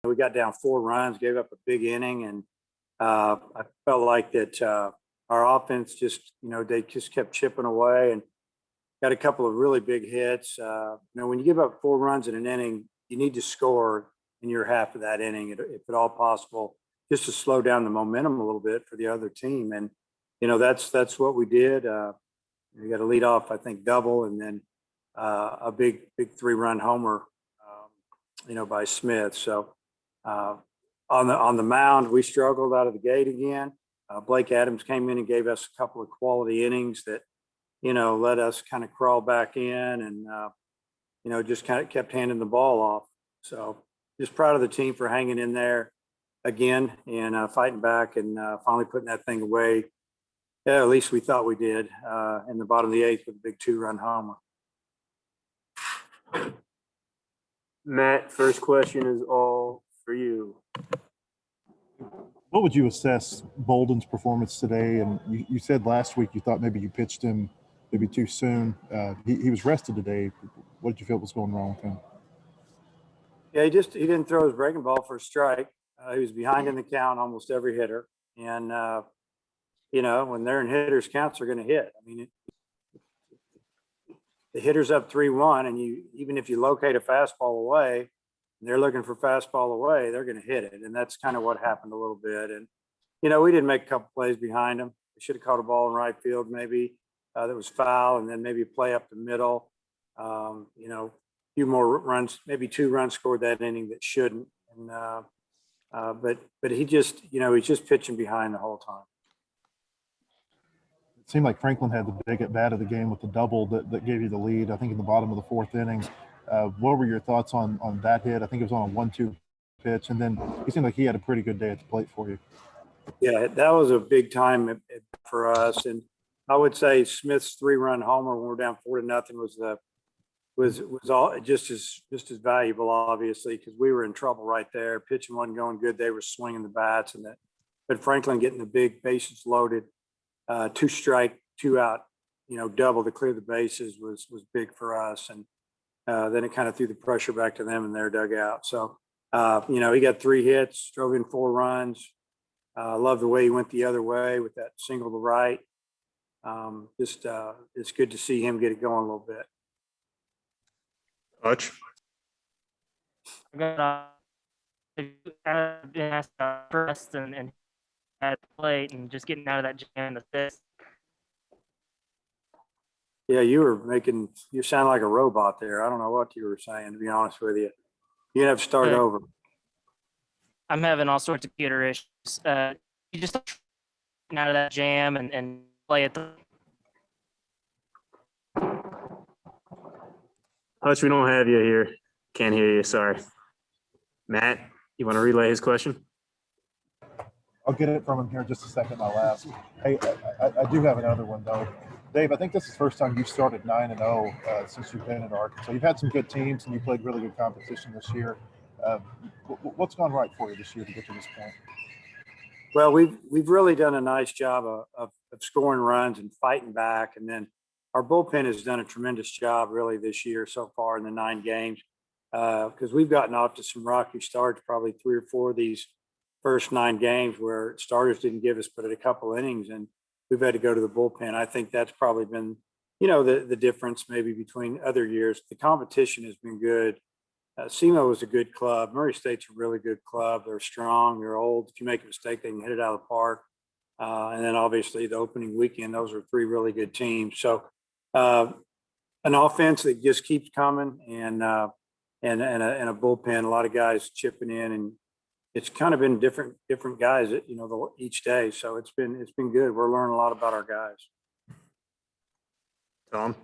we got down 4 runs, gave up a big inning, and I felt like that our offense just, they just kept chipping away and got a couple of really big hits. When you give up 4 runs in an inning, you need to score in your half of that inning, if at all possible, just to slow down the momentum a little bit for the other team. And that's what we did. We got a lead off, I think, double, and then a big 3-run homer, by Smith. So on the mound, we struggled out of the gate again. Blake Adams came in and gave us a couple of quality innings that, let us kind of crawl back in and, just kind of kept handing the ball off. So just proud of the team for hanging in there again and fighting back and finally putting that thing away. Yeah, at least we thought we did in the bottom of the 8th with a big 2-run homer. Matt, first question is all for you. What would you assess Bolden's performance today? And you said last week you thought maybe you pitched him maybe too soon. He was rested today. What did you feel was going wrong with him? Yeah, he didn't throw his breaking ball for a strike. He was behind in the count almost every hitter. And, when they're in hitters' counts, they're going to hit. I mean, the hitter's up 3-1, and even if you locate a fastball away, and they're looking for fastball away, they're going to hit it. And that's kind of what happened a little bit. And, we didn't make a couple plays behind him. We should have caught a ball in right field maybe that was foul, and then maybe play up the middle. A few more runs, maybe 2 runs scored that inning that shouldn't. And but he just, he's just pitching behind the whole time. It seemed like Franklin had the big at bat of the game with the double that gave you the lead, I think, in the bottom of the 4th inning. What were your thoughts on that hit? I think it was on a 1-2 pitch, and then he seemed like he had a pretty good day at the plate for you. Yeah, that was a big time for us, and I would say Smith's 3-run homer when we're down 4-0 was all just as valuable, obviously, because we were in trouble right there. Pitching wasn't going good; they were swinging the bats, but Franklin getting the big bases loaded, 2 strike, 2 out, double to clear the bases was big for us, and then it kind of threw the pressure back to them in their dugout. So, he got 3 hits, drove in 4 runs. Love the way he went the other way with that single to right. It's good to see him get it going a little bit. Hutch. First and at the plate and just getting out of that jam assist. Yeah, you sound like a robot there. I don't know what you were saying, to be honest with you. You have to start over. I'm having all sorts of computer issues. You just getting out of that jam and play it. Hutch, we don't have you here. Can't hear you. Sorry. Matt, you want to relay his question? I'll get it from him here in just a second. I'll ask. Hey, I do have another one though. Dave, I think this is the first time you've started 9-0 since you've been in Arkansas. You've had some good teams and you played really good competition this year. What's gone right for you this year to get to this point? Well, we've really done a nice job of scoring runs and fighting back, and then our bullpen has done a tremendous job really this year so far in the 9 games because we've gotten off to some rocky starts, probably 3 or 4 of these first 9 games where starters didn't give us but a couple innings, and we've had to go to the bullpen. I think that's probably been, the difference maybe between other years. The competition has been good. SEMO is a good club. Murray State's a really good club. They're strong. They're old. If you make a mistake, they can hit it out of the park. And then obviously the opening weekend, those are 3 really good teams. So an offense that just keeps coming and a bullpen, a lot of guys chipping in, and it's kind of been different guys, each day. So it's been good. We're learning a lot about our guys. Tom?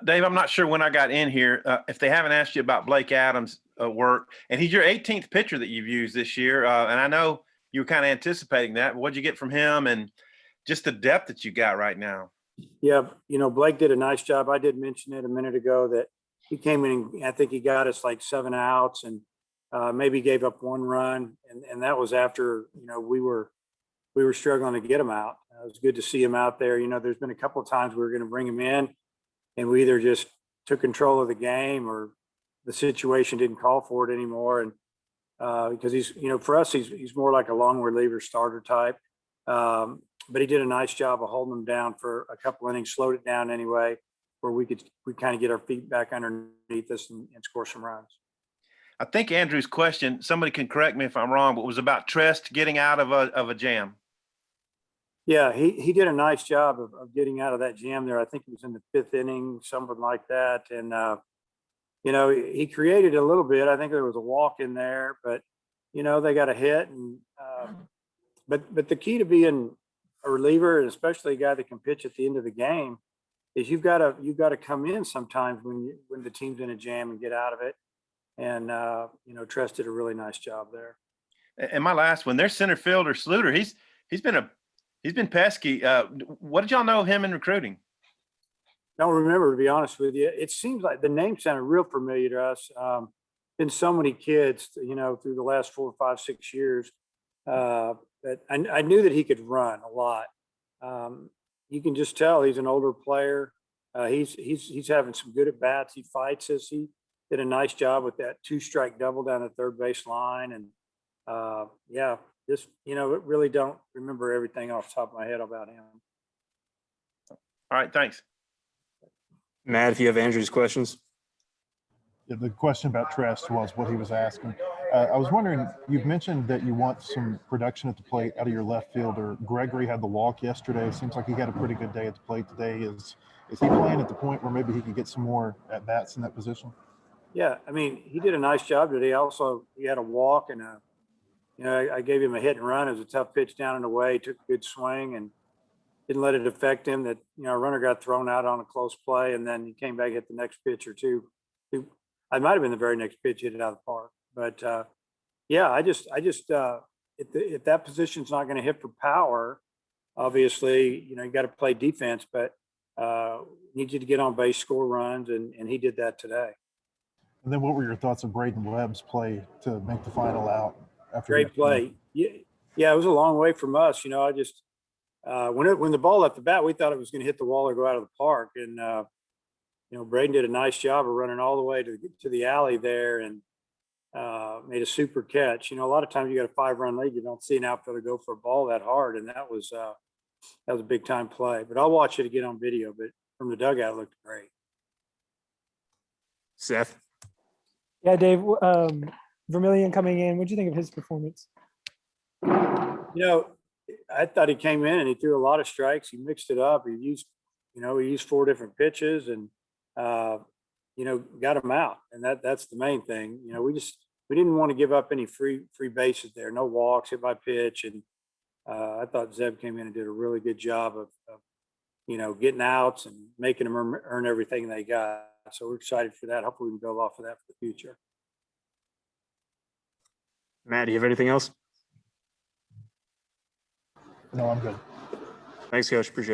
Dave, I'm not sure when I got in here, if they haven't asked you about Blake Adams' work, and he's your 18th pitcher that you've used this year. And I know you were kind of anticipating that. What'd you get from him and just the depth that you got right now? Yeah, Blake did a nice job. I did mention it a minute ago that he came in and I think he got us like 7 outs and maybe gave up 1 run. And that was after, we were struggling to get him out. It was good to see him out there. There's been a couple of times we were going to bring him in, and we either just took control of the game or the situation didn't call for it anymore. And because he's, for us, he's more like a long reliever starter type. But he did a nice job of holding them down for a couple innings, slowed it down anyway, where we kind of get our feet back underneath us and score some runs. I think Andrew's question, somebody can correct me if I'm wrong, but was about Trest getting out of a jam. Yeah, he did a nice job of getting out of that jam there. I think it was in the 5th inning, something like that. And, he created a little bit. I think there was a walk in there, but, they got a hit. And but the key to being a reliever, and especially a guy that can pitch at the end of the game, is you've got to come in sometimes when the team's in a jam and get out of it. And, Trest did a really nice job there. And my last one, their center fielder Sluter, he's been pesky. What did y'all know of him in recruiting? Don't remember, to be honest with you. It seems like the name sounded real familiar to us. Been so many kids, through the last 4, 5, 6 years, that I knew that he could run a lot. You can just tell he's an older player. He's having some good at bats. He fights us. He did a nice job with that 2-strike double down the third base line. And just, really don't remember everything off the top of my head about him. All right, thanks. Matt, if you have Andrew's questions. Yeah, the question about Trest was what he was asking. I was wondering, you've mentioned that you want some production at the plate out of your left fielder. Gregory had the walk yesterday. Seems like he had a pretty good day at the plate today. Is he playing at the point where maybe he could get some more at bats in that position? Yeah, I mean, he did a nice job today. Also, he had a walk and I gave him a hit and run. It was a tough pitch down and away. Took a good swing and didn't let it affect him. That a runner got thrown out on a close play, and then he came back, hit the next pitch or two. I might have been the very next pitch, hit it out of the park. But I just if that position's not going to hit for power, obviously you got to play defense, but need you to get on base, score runs, and he did that today. And then what were your thoughts of Braden Webb's play to make the final out? After Great play. Yeah, it was a long way from us. I just when the ball left the bat, we thought it was going to hit the wall or go out of the park. And Braden did a nice job of running all the way to the alley there and made a super catch. A lot of times you got a 5-run lead, you don't see an outfielder go for a ball that hard, and that was a big time play. But I'll watch it again on video. But from the dugout, it looked great. Seth. Yeah, Dave, Vermillion coming in. What'd you think of his performance? I thought he came in and he threw a lot of strikes. He mixed it up. He used 4 different pitches and, got him out. And that's the main thing. We didn't want to give up any free bases there. No walks, hit by pitch. And I thought Zeb came in and did a really good job of getting outs and making them earn everything they got. So we're excited for that. Hopefully we can build off of that for the future. Matt, do you have anything else? No, I'm good. Thanks, Coach. Appreciate it.